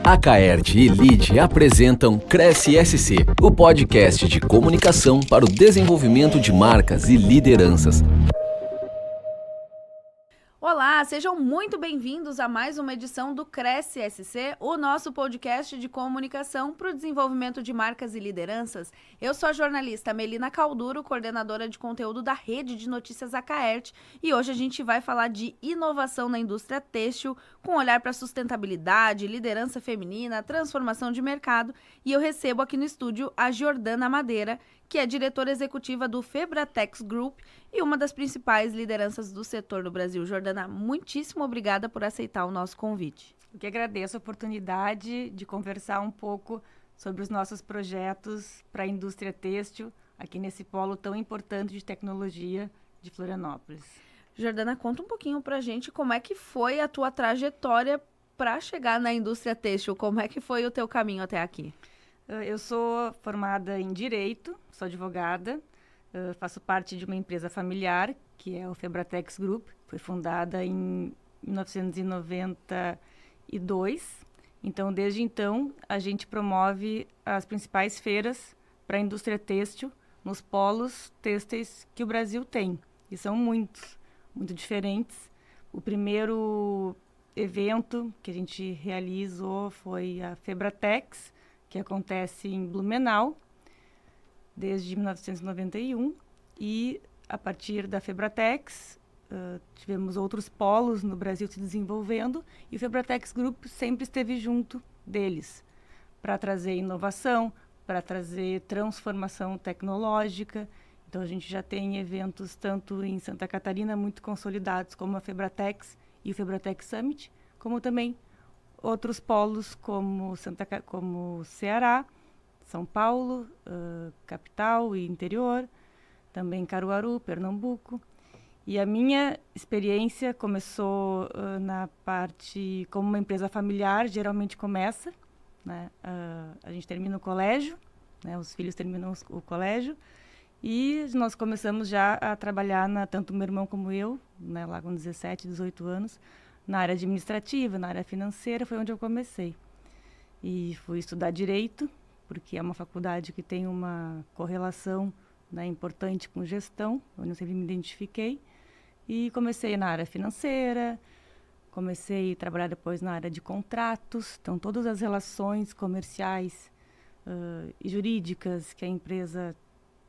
A Caert e Lide apresentam Cresce SC, o podcast de comunicação para o desenvolvimento de marcas e lideranças. Olá, sejam muito bem-vindos a mais uma edição do Cresce SC, o nosso podcast de comunicação para o desenvolvimento de marcas e lideranças. Eu sou a jornalista Melina Calduro, coordenadora de conteúdo da Rede de Notícias Acaert, e hoje a gente vai falar de inovação na indústria têxtil, com olhar para sustentabilidade, liderança feminina, transformação de mercado, e eu recebo aqui no estúdio a Jordana Madeira, que é diretora executiva do Febratex Group e uma das principais lideranças do setor no Brasil. Jordana, muitíssimo obrigada por aceitar o nosso convite. Eu que agradeço a oportunidade de conversar um pouco sobre os nossos projetos para a indústria têxtil, aqui nesse polo tão importante de tecnologia de Florianópolis. Jordana, conta um pouquinho para a gente como é que foi a tua trajetória para chegar na indústria têxtil, como é que foi o teu caminho até aqui? Eu sou formada em Direito, sou advogada, faço parte de uma empresa familiar, que é o Febratex Group, foi fundada em 1992. Então, desde então, a gente promove as principais feiras para a indústria têxtil nos polos têxteis que o Brasil tem, e são muitos, muito diferentes. O primeiro evento que a gente realizou foi a Febratex, que acontece em Blumenau, desde 1991, e a partir da Febratex, tivemos outros polos no Brasil se desenvolvendo, e o Febratex Group sempre esteve junto deles, para trazer inovação, para trazer transformação tecnológica. Então, a gente já tem eventos tanto em Santa Catarina, muito consolidados, como a Febratex e o Febratex Summit, como também outros polos como Ceará, São Paulo, capital e interior, também Caruaru, Pernambuco. E a minha experiência começou na parte como uma empresa familiar, geralmente começa, né? A gente termina o colégio, né? Os filhos terminam o colégio, e nós começamos já a trabalhar, tanto meu irmão como eu, né, lá com 17, 18 anos, na área administrativa, na área financeira, foi onde eu comecei. E fui estudar Direito, porque é uma faculdade que tem uma correlação, né, importante com gestão, onde eu sempre me identifiquei. E comecei na área financeira, comecei a trabalhar depois na área de contratos, então todas as relações comerciais e jurídicas que a empresa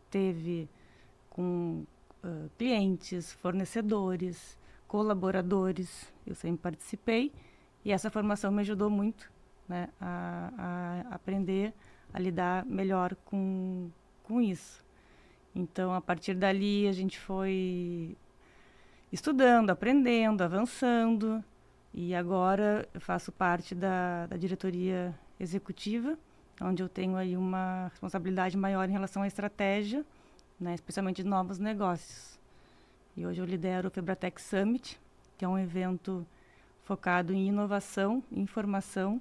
teve com clientes, fornecedores, colaboradores, eu sempre participei, e essa formação me ajudou muito, né, a aprender a lidar melhor com isso. Então, a partir dali, a gente foi estudando, aprendendo, avançando, e agora eu faço parte da diretoria executiva, onde eu tenho aí uma responsabilidade maior em relação à estratégia, né, especialmente de novos negócios. E hoje eu lidero o Febratex Summit, que é um evento focado em inovação e informação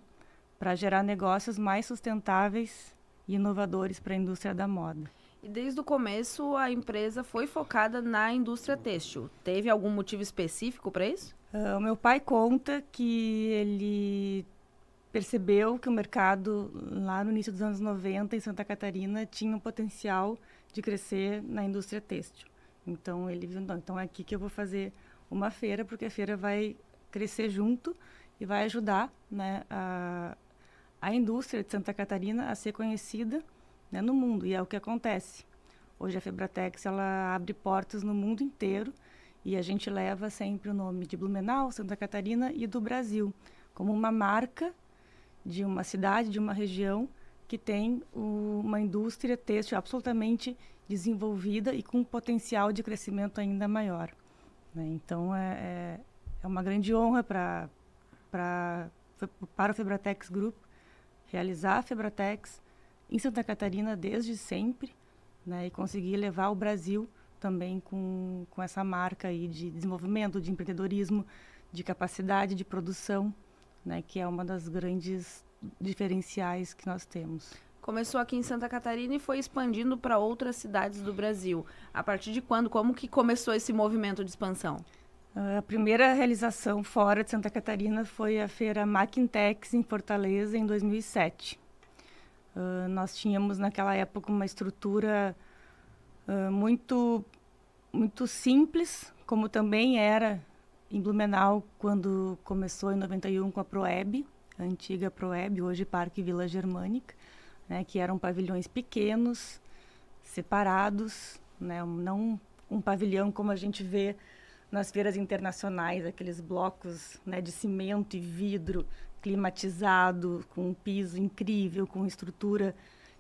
para gerar negócios mais sustentáveis e inovadores para a indústria da moda. E desde o começo a empresa foi focada na indústria têxtil. Teve algum motivo específico para isso? O meu pai conta que ele percebeu que o mercado lá no início dos anos 90 em Santa Catarina tinha um potencial de crescer na indústria têxtil. Então, ele viu, não, então é aqui que eu vou fazer uma feira, porque a feira vai crescer junto e vai ajudar, né, a indústria de Santa Catarina a ser conhecida, né, no mundo. E é o que acontece. Hoje a Febratex ela abre portas no mundo inteiro e a gente leva sempre o nome de Blumenau, Santa Catarina e do Brasil, como uma marca de uma cidade, de uma região que tem uma indústria têxtil absolutamente desenvolvida e com um potencial de crescimento ainda maior, né? Então, é uma grande honra para o Febratex Group realizar a Febratex em Santa Catarina desde sempre, né? E conseguir levar o Brasil também com essa marca aí de desenvolvimento, de empreendedorismo, de capacidade de produção, né? Que é uma das grandes diferenciais que nós temos. Começou aqui em Santa Catarina e foi expandindo para outras cidades do Brasil. A partir de quando? Como que começou esse movimento de expansão? A primeira realização fora de Santa Catarina foi a feira Maquintex em Fortaleza, em 2007. Nós tínhamos, naquela época, uma estrutura muito simples, como também era em Blumenau, quando começou em 91 com a Proeb, a antiga Proeb, hoje Parque Vila Germânica, né, que eram pavilhões pequenos, separados, né, não um pavilhão como a gente vê nas feiras internacionais, aqueles blocos, né, de cimento e vidro, climatizado, com um piso incrível, com estrutura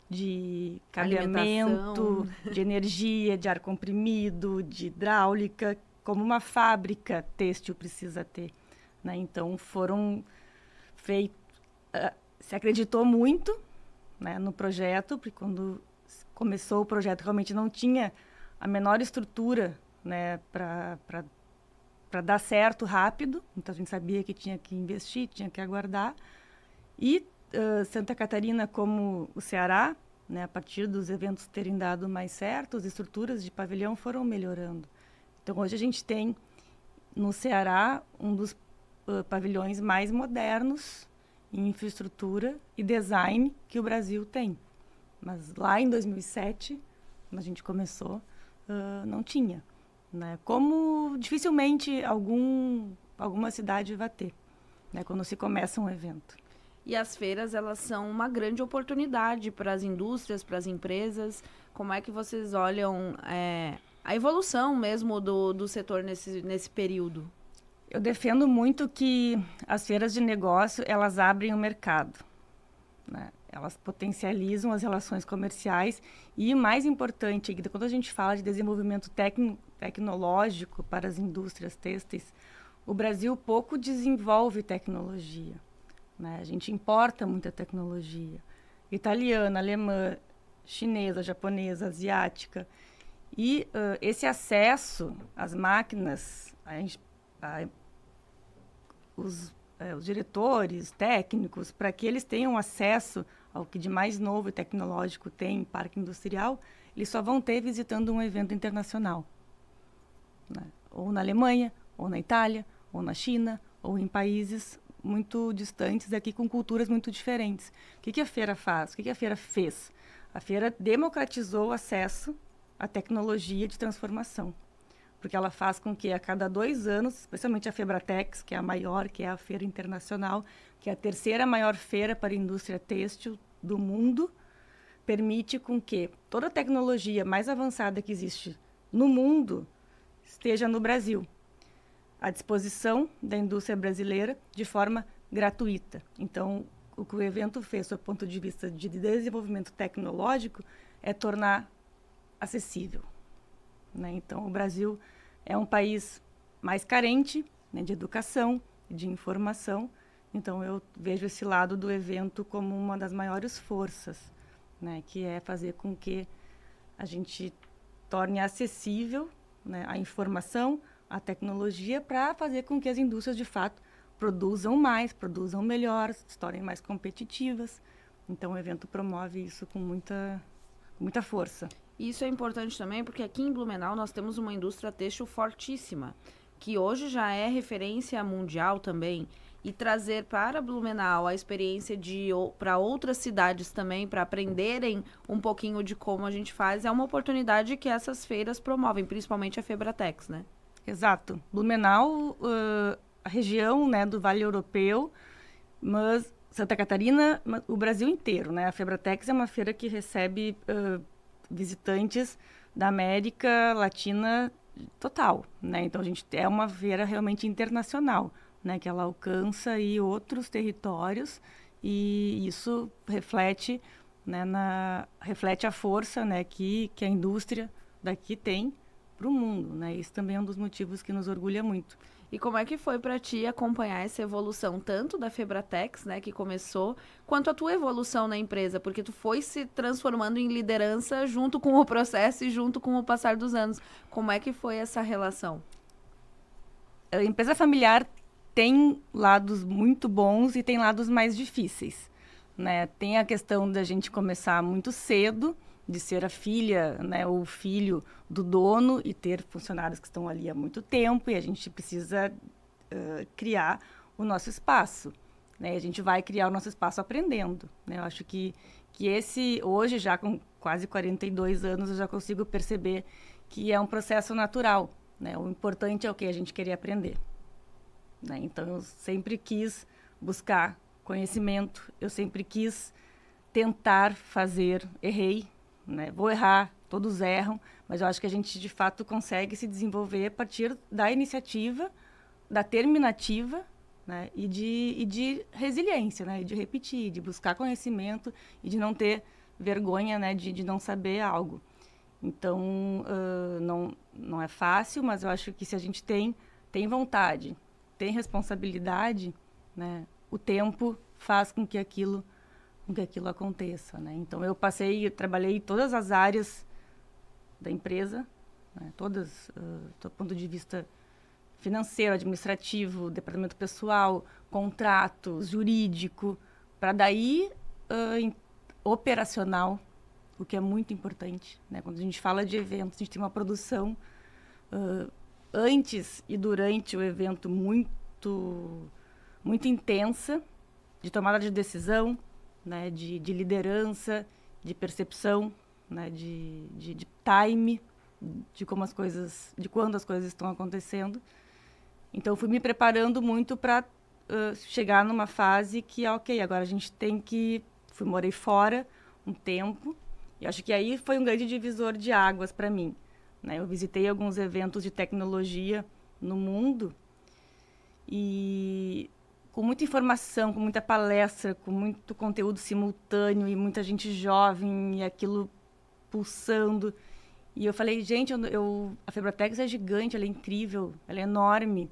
de cabeamento, de energia, de ar comprimido, de hidráulica, como uma fábrica têxtil precisa ter, né? Então foram feitos, se acreditou muito, né, no projeto, porque quando começou o projeto realmente não tinha a menor estrutura, né, para dar certo rápido. Então a gente sabia que tinha que investir, tinha que aguardar. E Santa Catarina, como o Ceará, né, a partir dos eventos terem dado mais certo, as estruturas de pavilhão foram melhorando. Então hoje a gente tem no Ceará um dos pavilhões mais modernos em infraestrutura e design que o Brasil tem. Mas lá em 2007, quando a gente começou, não tinha, né? Como dificilmente alguma cidade vai ter, né, quando se começa um evento. E as feiras, elas são uma grande oportunidade para as indústrias, para as empresas. Como é que vocês olham a evolução mesmo do setor nesse período? Eu defendo muito que as feiras de negócio, elas abrem o mercado, né? Elas potencializam as relações comerciais e, o mais importante, quando a gente fala de desenvolvimento tecnológico para as indústrias têxteis, o Brasil pouco desenvolve tecnologia, né? A gente importa muita tecnologia italiana, alemã, chinesa, japonesa, asiática. E esse acesso às máquinas, os diretores técnicos, para que eles tenham acesso ao que de mais novo e tecnológico tem em parque industrial, eles só vão ter visitando um evento internacional, né? Ou na Alemanha, ou na Itália, ou na China, ou em países muito distantes aqui, com culturas muito diferentes. O que a feira faz? O que a feira fez? A feira democratizou o acesso à tecnologia de transformação, porque ela faz com que a cada 2 anos, especialmente a Febratex, que é a maior, que é a feira internacional, que é a terceira maior feira para a indústria têxtil do mundo, permite com que toda a tecnologia mais avançada que existe no mundo esteja no Brasil, à disposição da indústria brasileira de forma gratuita. Então, o que o evento fez, do ponto de vista de desenvolvimento tecnológico, é tornar acessível, né? Então, o Brasil é um país mais carente, né, de educação e de informação. Então, eu vejo esse lado do evento como uma das maiores forças, né, que é fazer com que a gente torne acessível, né, a informação, a tecnologia, para fazer com que as indústrias, de fato, produzam mais, produzam melhor, se tornem mais competitivas. Então, o evento promove isso com muita força. Isso é importante também porque aqui em Blumenau nós temos uma indústria têxtil fortíssima, que hoje já é referência mundial também. E trazer para Blumenau a experiência para outras cidades também, para aprenderem um pouquinho de como a gente faz, é uma oportunidade que essas feiras promovem, principalmente a Febratex, né? Exato. Blumenau, a região, né, do Vale Europeu, mas Santa Catarina, o Brasil inteiro, né? A Febratex é uma feira que recebe visitantes da América Latina total, né? Então, a gente é uma feira realmente internacional, né? Que ela alcança aí outros territórios e isso reflete, né, reflete a força, né, que a indústria daqui tem para o mundo, né? Isso também é um dos motivos que nos orgulha muito. E como é que foi para ti acompanhar essa evolução, tanto da Febratex, né, que começou, quanto a tua evolução na empresa? Porque tu foi se transformando em liderança junto com o processo e junto com o passar dos anos. Como é que foi essa relação? A empresa familiar tem lados muito bons e tem lados mais difíceis, né? Tem a questão da gente começar muito cedo, de ser a filha, né, ou o filho do dono e ter funcionários que estão ali há muito tempo, e a gente precisa criar o nosso espaço, né? A gente vai criar o nosso espaço aprendendo, né? Eu acho que esse, hoje, já com quase 42 anos, eu já consigo perceber que é um processo natural, né? O importante é o que a gente querer aprender, né? Então, eu sempre quis buscar conhecimento, eu sempre quis tentar fazer, errei, né? Vou errar, todos erram, mas eu acho que a gente, de fato, consegue se desenvolver a partir da iniciativa, da terminativa, né? E de resiliência, né? E de repetir, de buscar conhecimento e de não ter vergonha, né? De não saber algo. Então, não é fácil, mas eu acho que se a gente tem vontade, tem responsabilidade, né? O tempo faz com que aquilo aconteça, né? Então, eu trabalhei em todas as áreas da empresa, né? Todas, do ponto de vista financeiro, administrativo, departamento pessoal, contratos, jurídico, para daí operacional, o que é muito importante, né? Quando a gente fala de eventos, a gente tem uma produção antes e durante o evento muito intensa, de tomada de decisão, né? De liderança, de percepção, né? De time, de quando as coisas estão acontecendo. Então, eu fui me preparando muito para chegar numa fase que, ok, agora a gente tem que... Morei fora um tempo, e acho que aí foi um grande divisor de águas para mim, né? Eu visitei alguns eventos de tecnologia no mundo, e com muita informação, com muita palestra, com muito conteúdo simultâneo, e muita gente jovem, e aquilo pulsando. E eu falei, gente, a Febratex é gigante, ela é incrível, ela é enorme.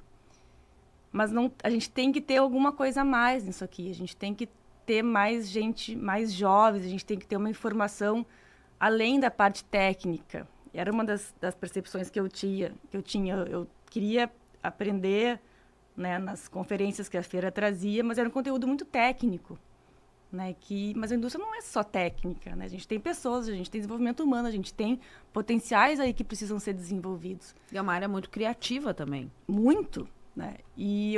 Mas a gente tem que ter alguma coisa a mais nisso aqui. A gente tem que ter mais gente, mais jovens. A gente tem que ter uma informação além da parte técnica. Era uma das percepções que eu tinha. Eu queria aprender, né, nas conferências que a feira trazia, mas era um conteúdo muito técnico, né? Mas a indústria não é só técnica, né? A gente tem pessoas, a gente tem desenvolvimento humano, a gente tem potenciais aí que precisam ser desenvolvidos. E é uma área muito criativa também. Muito, né? E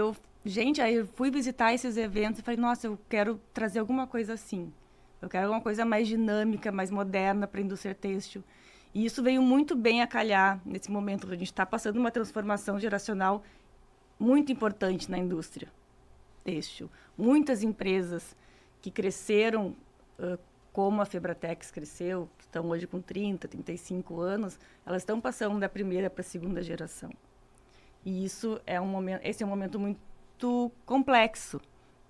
aí eu fui visitar esses eventos e falei, nossa, eu quero trazer alguma coisa assim. Eu quero alguma coisa mais dinâmica, mais moderna para a indústria têxtil. E isso veio muito bem a calhar nesse momento. A gente está passando uma transformação geracional muito importante na indústria têxtil. Muitas empresas que cresceram como a Febratex cresceu, que estão hoje com 30, 35 anos, elas estão passando da primeira para a segunda geração. E esse é um momento muito complexo,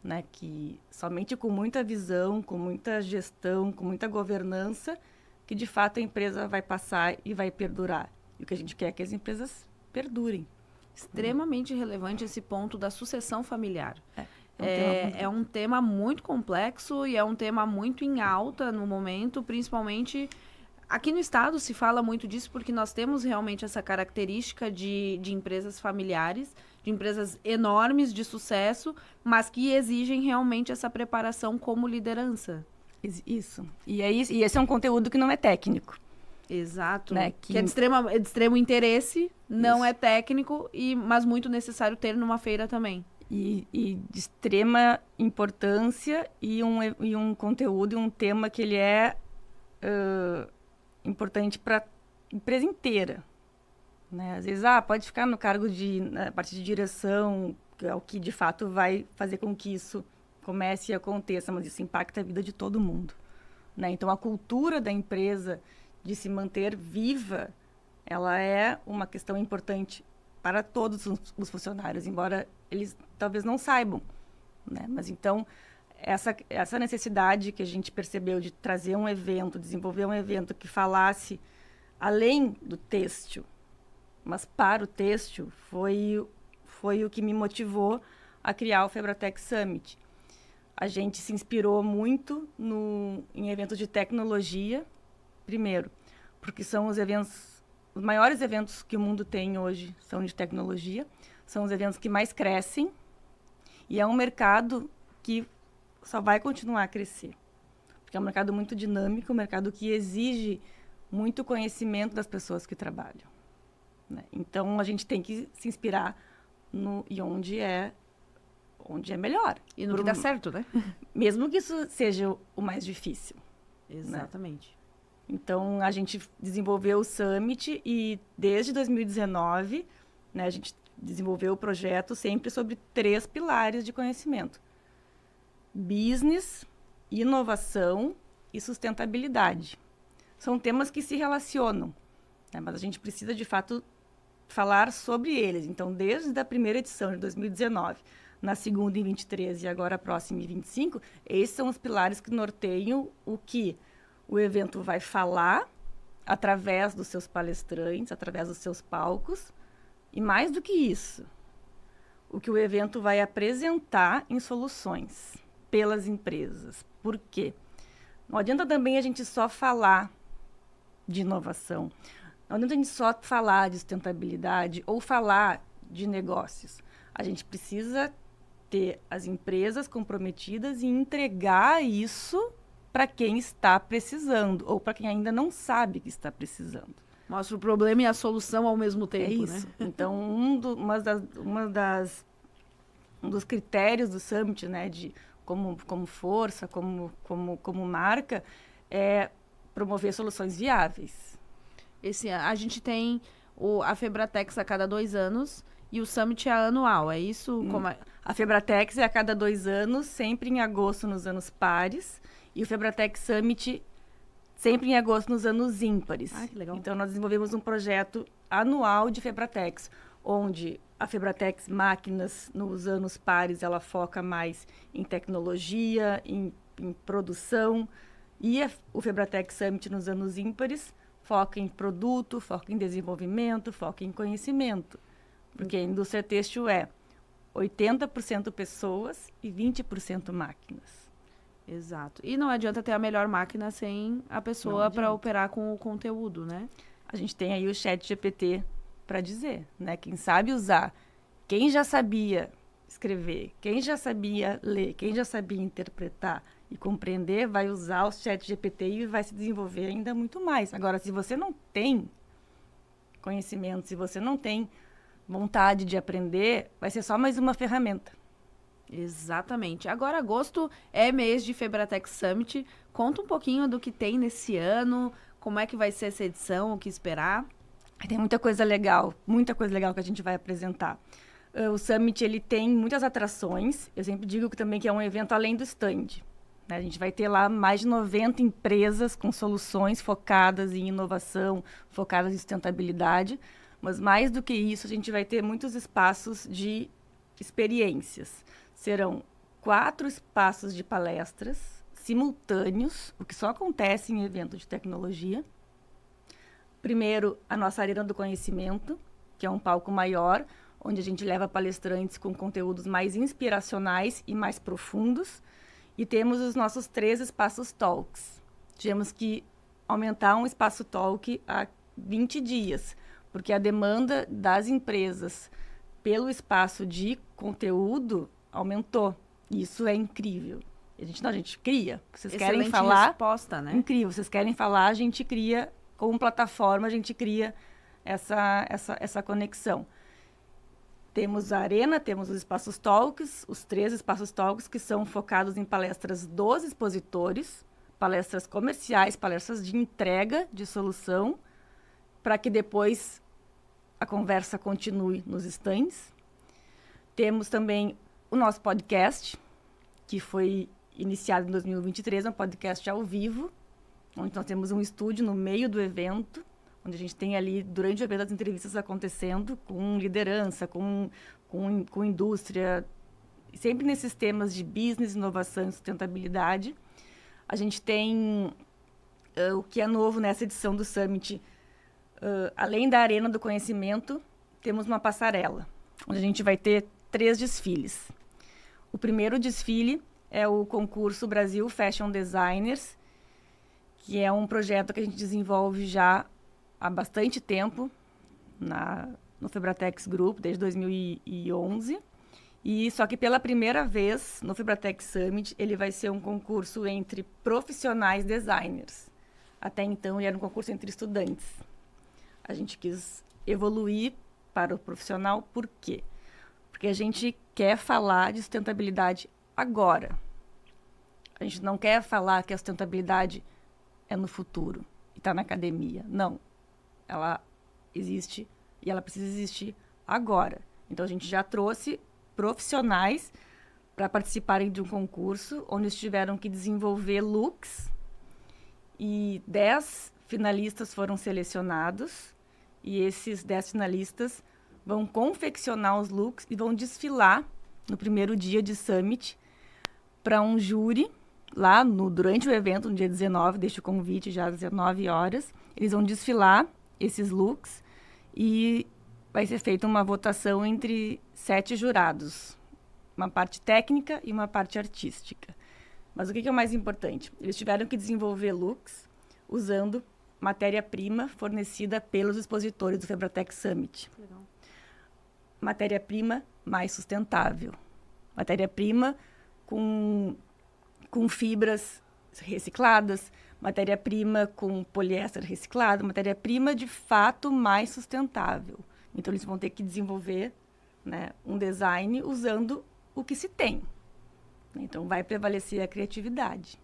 né? Que somente com muita visão, com muita gestão, com muita governança, que de fato a empresa vai passar e vai perdurar. E o que a gente quer é que as empresas perdurem. Extremamente relevante esse ponto da sucessão familiar. É um tema muito complexo e é um tema muito em alta no momento, principalmente aqui no estado se fala muito disso porque nós temos realmente essa característica de empresas familiares, de empresas enormes de sucesso, mas que exigem realmente essa preparação como liderança. Isso. E esse é um conteúdo que não é técnico. Exato. Né? Que é de extremo interesse, não é técnico, mas muito necessário ter numa feira também. E de extrema importância e um conteúdo e um tema que ele é importante para a empresa inteira, né? Às vezes, pode ficar no cargo na parte de direção, que é o que de fato vai fazer com que isso comece e aconteça, mas isso impacta a vida de todo mundo, né? Então, a cultura da empresa de se manter viva, ela é uma questão importante para todos os funcionários, embora eles talvez não saibam, né? Mas então, essa necessidade que a gente percebeu de trazer um evento, desenvolver um evento que falasse além do têxtil, mas para o têxtil, foi o que me motivou a criar o Febratex Summit. A gente se inspirou muito em eventos de tecnologia, primeiro, porque são os maiores eventos que o mundo tem hoje são de tecnologia, são os eventos que mais crescem, e é um mercado que só vai continuar a crescer. Porque porque é um mercado muito dinâmico, um mercado que exige muito conhecimento das pessoas que trabalham, né? Então, a gente tem que se inspirar onde é melhor. E no que dá certo, né? Mesmo que isso seja o mais difícil. Exatamente. Né? Então, a gente desenvolveu o Summit e desde 2019, né, a gente desenvolveu o projeto sempre sobre 3 pilares de conhecimento: business, inovação e sustentabilidade. São temas que se relacionam, né, mas a gente precisa, de fato, falar sobre eles. Então, desde a primeira edição de 2019, na segunda em 23 e agora a próxima em 25, esses são os pilares que norteiam o que o evento vai falar através dos seus palestrantes, através dos seus palcos, e mais do que isso, o que o evento vai apresentar em soluções pelas empresas. Por quê? Não adianta também a gente só falar de inovação, não adianta a gente só falar de sustentabilidade ou falar de negócios. A gente precisa ter as empresas comprometidas e entregar isso para quem está precisando ou para quem ainda não sabe que está precisando. Mostra o problema e a solução ao mesmo tempo, é isso, né? Então, um dos critérios do Summit, né, de como força, como marca, é promover soluções viáveis. A gente tem a Febratex a cada 2 anos e o Summit é anual, é isso? A Febratex é a cada 2 anos, sempre em agosto nos anos pares, e o Febratex Summit sempre em agosto nos anos ímpares. Ah, que legal. Então, nós desenvolvemos um projeto anual de Febratex, onde a Febratex Máquinas, nos anos pares, ela foca mais em tecnologia, em produção, e o Febratex Summit, nos anos ímpares, foca em produto, foca em desenvolvimento, foca em conhecimento. Porque a indústria têxtil é 80% pessoas e 20% máquinas. Exato. E não adianta ter a melhor máquina sem a pessoa para operar com o conteúdo, né? A gente tem aí o ChatGPT para dizer, né? Quem sabe usar, quem já sabia escrever, quem já sabia ler, quem já sabia interpretar e compreender, vai usar o ChatGPT e vai se desenvolver ainda muito mais. Agora, se você não tem conhecimento, se você não tem vontade de aprender, vai ser só mais uma ferramenta. Exatamente. Agora, agosto é mês de Febratex Summit. Conta um pouquinho do que tem nesse ano, como é que vai ser essa edição, o que esperar. Tem muita coisa legal que a gente vai apresentar. O Summit, ele tem muitas atrações. Eu sempre digo que é um evento além do stand, né? A gente vai ter lá mais de 90 empresas com soluções focadas em inovação, focadas em sustentabilidade. Mas mais do que isso, a gente vai ter muitos espaços de experiências. Serão 4 espaços de palestras simultâneos, o que só acontece em evento de tecnologia. Primeiro, a nossa Arena do Conhecimento, que é um palco maior, onde a gente leva palestrantes com conteúdos mais inspiracionais e mais profundos. E temos os nossos 3 espaços talks. Tivemos que aumentar um espaço talk a 20 dias, porque a demanda das empresas pelo espaço de conteúdo aumentou. Isso é incrível. A gente cria. Vocês querem falar? Resposta, né? Incrível. Vocês querem falar, a gente cria, como plataforma, a gente cria essa conexão. Temos a Arena, temos os espaços talks, os 3 espaços talks que são focados em palestras dos expositores, palestras comerciais, palestras de entrega de solução, para que depois a conversa continue nos stands. Temos também o nosso podcast, que foi iniciado em 2023, um podcast ao vivo, onde nós temos um estúdio no meio do evento, onde a gente tem ali, durante o evento, as entrevistas acontecendo com liderança, com indústria, sempre nesses temas de business, inovação e sustentabilidade. A gente tem o que é novo nessa edição do Summit, além da Arena do Conhecimento, temos uma passarela, onde a gente vai ter 3 desfiles. O primeiro desfile é o concurso Brasil Fashion Designers, que é um projeto que a gente desenvolve já há bastante tempo no Febratex Group, desde 2011. E só que pela primeira vez, no Fibratec Summit, ele vai ser um concurso entre profissionais designers. Até então, ele era um concurso entre estudantes. A gente quis evoluir para o profissional, por quê? Porque a gente quer falar de sustentabilidade agora. A gente não quer falar que a sustentabilidade é no futuro e está na academia. Não. Ela existe e ela precisa existir agora. Então, a gente já trouxe profissionais para participarem de um concurso onde eles tiveram que desenvolver looks e 10 finalistas foram selecionados e esses 10 finalistas vão confeccionar os looks e vão desfilar no primeiro dia de Summit para um júri lá durante o evento, no dia 19, deixo o convite já às 19 horas. Eles vão desfilar esses looks e vai ser feita uma votação entre 7 jurados. Uma parte técnica e uma parte artística. Mas o que é o mais importante? Eles tiveram que desenvolver looks usando matéria-prima fornecida pelos expositores do Fibratec Summit. Legal. Matéria-prima mais sustentável. Matéria-prima com fibras recicladas, matéria-prima com poliéster reciclado, matéria-prima de fato mais sustentável. Então, eles vão ter que desenvolver, né, um design usando o que se tem. Então, vai prevalecer a criatividade.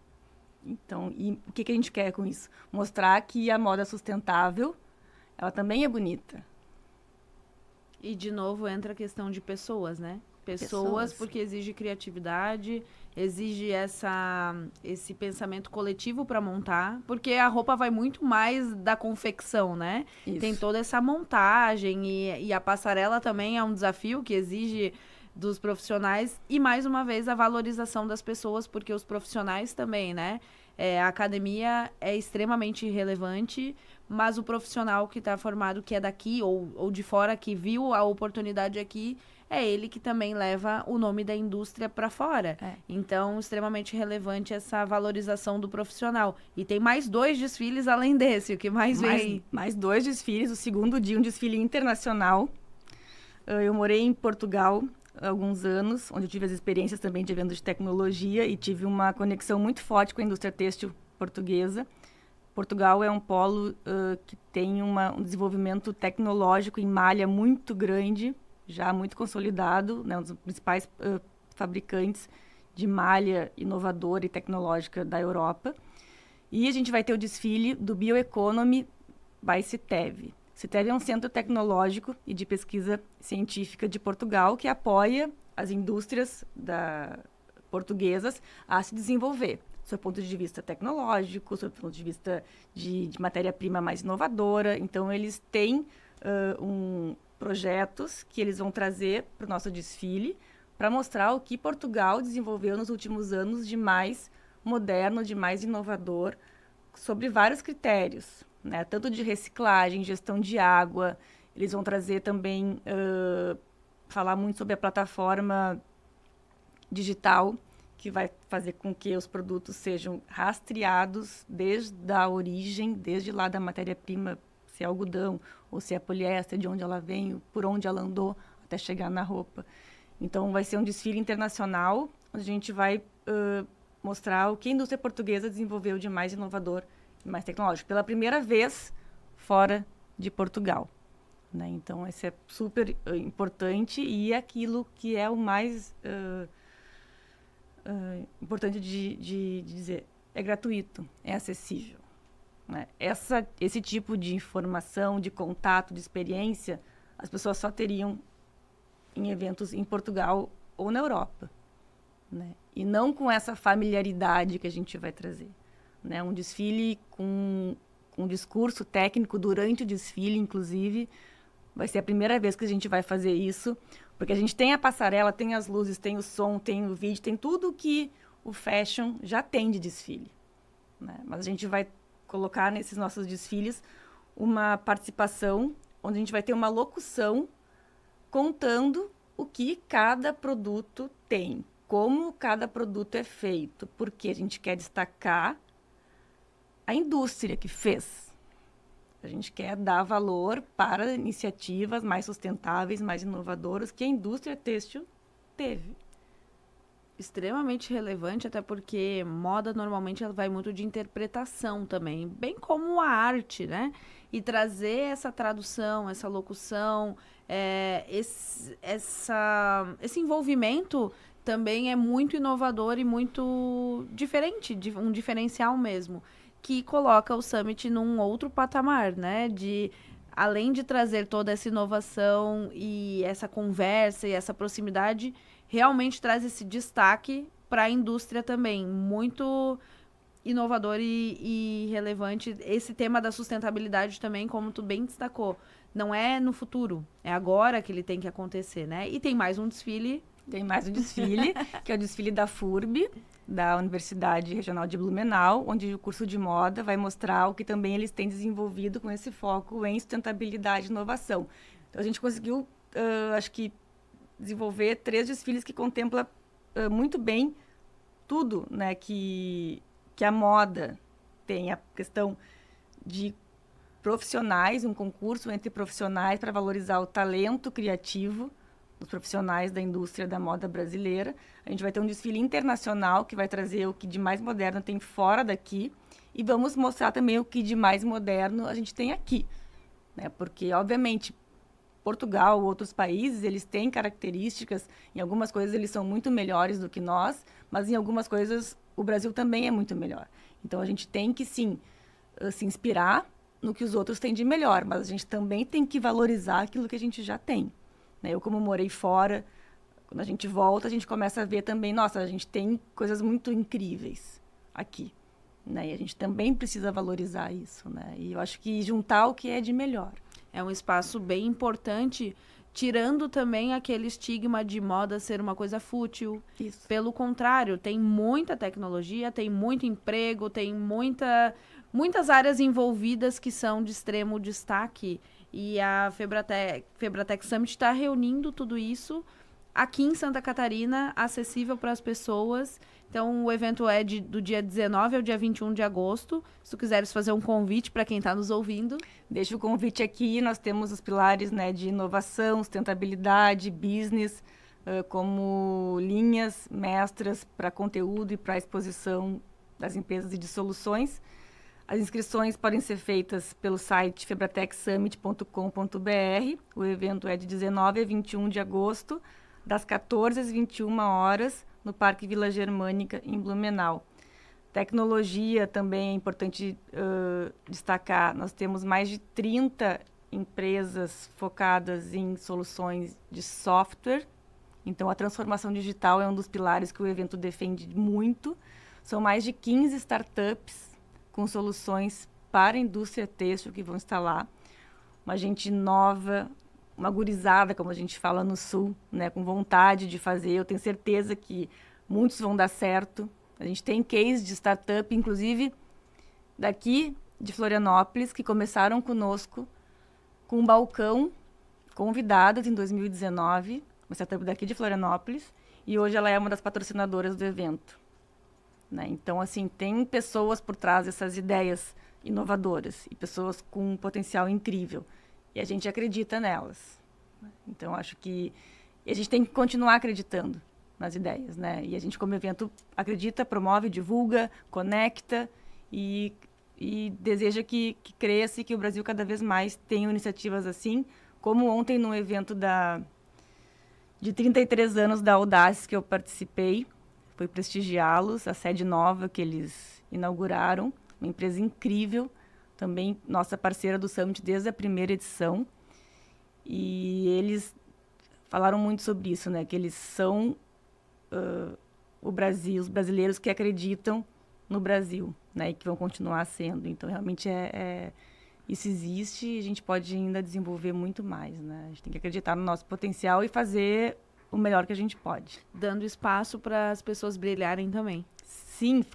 Então, e o que a gente quer com isso? Mostrar que a moda sustentável, ela também é bonita. E, de novo, entra a questão de pessoas, né? Pessoas, porque exige criatividade, exige esse pensamento coletivo para montar, porque a roupa vai muito mais da confecção, né? Isso. Tem toda essa montagem e a passarela também é um desafio que exige dos profissionais e, mais uma vez, a valorização das pessoas, porque os profissionais também, né? A academia é extremamente relevante, mas o profissional que está formado, que é daqui ou de fora, que viu a oportunidade aqui, é ele que também leva o nome da indústria para fora. Então, extremamente relevante essa valorização do profissional. E tem mais 2 desfiles além desse, o que mais vem? Mais 2 desfiles, o segundo dia um desfile internacional. Eu morei em Portugal há alguns anos, onde eu tive as experiências também de evento de tecnologia e tive uma conexão muito forte com a indústria têxtil portuguesa. Portugal é um polo que tem um desenvolvimento tecnológico em malha muito grande, já muito consolidado, né, um dos principais fabricantes de malha inovadora e tecnológica da Europa. E a gente vai ter o desfile do Bioeconomy by Citev. Citev é um centro tecnológico e de pesquisa científica de Portugal que apoia as indústrias portuguesas a se desenvolver, sob o ponto de vista tecnológico, sob o ponto de vista de matéria-prima mais inovadora. Então, eles têm projetos que eles vão trazer para o nosso desfile para mostrar o que Portugal desenvolveu nos últimos anos de mais moderno, de mais inovador, sobre vários critérios, né? Tanto de reciclagem, gestão de água. Eles vão trazer também, falar muito sobre a plataforma digital, que vai fazer com que os produtos sejam rastreados desde a origem, desde lá da matéria-prima, se é algodão ou se é poliéster, de onde ela vem, por onde ela andou até chegar na roupa. Então, vai ser um desfile internacional, onde a gente vai mostrar o que a indústria portuguesa desenvolveu de mais inovador e mais tecnológico. Pela primeira vez fora de Portugal, né? Então, isso é super importante e é aquilo que é o mais importante de dizer. É gratuito, é acessível. Né? Esse tipo de informação, de contato, de experiência, as pessoas só teriam em eventos em Portugal ou na Europa. Né? E não com essa familiaridade que a gente vai trazer. Né? Um desfile com um discurso técnico durante o desfile, inclusive, vai ser a primeira vez que a gente vai fazer isso, porque a gente tem a passarela, tem as luzes, tem o som, tem o vídeo, tem tudo que o fashion já tem de desfile. Né? Mas a gente vai colocar nesses nossos desfiles uma participação onde a gente vai ter uma locução contando o que cada produto tem, como cada produto é feito, porque a gente quer destacar a indústria que fez. A gente quer dar valor para iniciativas mais sustentáveis, mais inovadoras que a indústria têxtil Teve. Extremamente relevante, até porque moda normalmente ela vai muito de interpretação também, bem como a arte, né? E trazer essa tradução, essa locução, esse envolvimento também é muito inovador e muito diferente, um diferencial mesmo, que coloca o Summit num outro patamar, né? Além de trazer toda essa inovação e essa conversa e essa proximidade, realmente traz esse destaque para a indústria também, muito inovador e relevante. Esse tema da sustentabilidade também, como tu bem destacou, não é no futuro, é agora que ele tem que acontecer, né? E tem mais um desfile. Tem mais um desfile, que é o desfile da FURB, da Universidade Regional de Blumenau, onde o curso de moda vai mostrar o que também eles têm desenvolvido com esse foco em sustentabilidade e inovação. Então, a gente conseguiu, acho que, desenvolver 3 desfiles que contemplam muito bem tudo, né, que a moda tem. A questão de profissionais, um concurso entre profissionais para valorizar o talento criativo dos profissionais da indústria da moda brasileira. A gente vai ter um desfile internacional que vai trazer o que de mais moderno tem fora daqui e vamos mostrar também o que de mais moderno a gente tem aqui, né? Porque, obviamente, Portugal, outros países, eles têm características, em algumas coisas eles são muito melhores do que nós, mas em algumas coisas o Brasil também é muito melhor. Então, a gente tem que, sim, se inspirar no que os outros têm de melhor, mas a gente também tem que valorizar aquilo que a gente já tem. Eu, como morei fora, quando a gente volta, a gente começa a ver também, nossa, a gente tem coisas muito incríveis aqui, né? E a gente também precisa valorizar isso, né? E eu acho que juntar o que é de melhor. É um espaço bem importante, tirando também aquele estigma de moda ser uma coisa fútil. Isso. Pelo contrário, tem muita tecnologia, tem muito emprego, tem muitas áreas envolvidas que são de extremo destaque. E a Febratec Summit está reunindo tudo isso aqui em Santa Catarina, acessível para as pessoas. Então, o evento é do dia 19 ao dia 21 de agosto. Se tu quiseres fazer um convite para quem está nos ouvindo. Deixa o convite aqui. Nós temos os pilares, né, de inovação, sustentabilidade, business, como linhas mestras para conteúdo e para exposição das empresas e de soluções. As inscrições podem ser feitas pelo site febratecsummit.com.br. O evento é de 19 a 21 de agosto, das 14 às 21 horas, no Parque Vila Germânica, em Blumenau. Tecnologia também é importante destacar. Nós temos mais de 30 empresas focadas em soluções de software. Então, a transformação digital é um dos pilares que o evento defende muito. São mais de 15 startups com soluções para a indústria têxtil que vão estar lá. Uma gente nova, uma gurizada, como a gente fala no Sul, né, com vontade de fazer. Eu tenho certeza que muitos vão dar certo. A gente tem case de startup, inclusive daqui de Florianópolis, que começaram conosco com um balcão, convidadas em 2019, uma startup daqui de Florianópolis, e hoje ela é uma das patrocinadoras do evento. Né? Então, assim, tem pessoas por trás dessas ideias inovadoras e pessoas com um potencial incrível. E a gente acredita nelas. Então, acho que a gente tem que continuar acreditando nas ideias, né? E a gente, como evento, acredita, promove, divulga, conecta e deseja que cresça e que o Brasil cada vez mais tenha iniciativas assim, como ontem no evento de 33 anos da Audaces que eu participei. Foi prestigiá-los, a sede nova que eles inauguraram, uma empresa incrível, também nossa parceira do Summit desde a primeira edição. E eles falaram muito sobre isso, né? Que eles são o Brasil, os brasileiros que acreditam no Brasil, né? E que vão continuar sendo. Então, realmente, isso existe e a gente pode ainda desenvolver muito mais, né? A gente tem que acreditar no nosso potencial e fazer o melhor que a gente pode. Dando espaço para as pessoas brilharem também. Sim,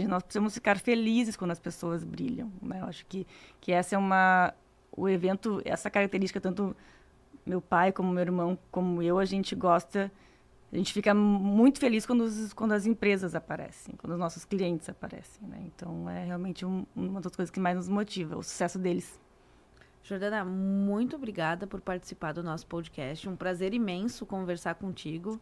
nós precisamos ficar felizes quando as pessoas brilham, né? Eu acho que essa é o evento, essa característica, tanto meu pai como meu irmão, como eu, a gente fica muito feliz quando as empresas aparecem, quando os nossos clientes aparecem, né? Então, é realmente uma das coisas que mais nos motiva, o sucesso deles. Jordana, muito obrigada por participar do nosso podcast. Um prazer imenso conversar contigo.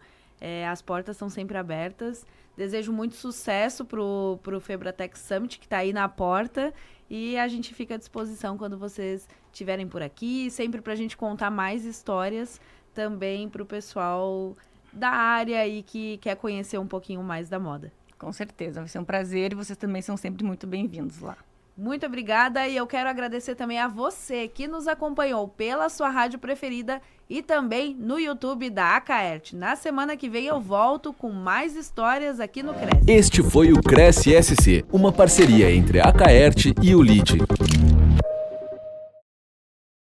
As portas estão sempre abertas. Desejo muito sucesso pro Febratech Summit, que está aí na porta. E a gente fica à disposição quando vocês estiverem por aqui, sempre para a gente contar mais histórias também para o pessoal da área e que quer conhecer um pouquinho mais da moda. Com certeza, vai ser um prazer e vocês também são sempre muito bem-vindos lá. Muito obrigada e eu quero agradecer também a você que nos acompanhou pela sua rádio preferida e também no YouTube da Acaerte. Na semana que vem eu volto com mais histórias aqui no Cresce. Este foi o Cresce SC, uma parceria entre a Acaerte e o LIDE.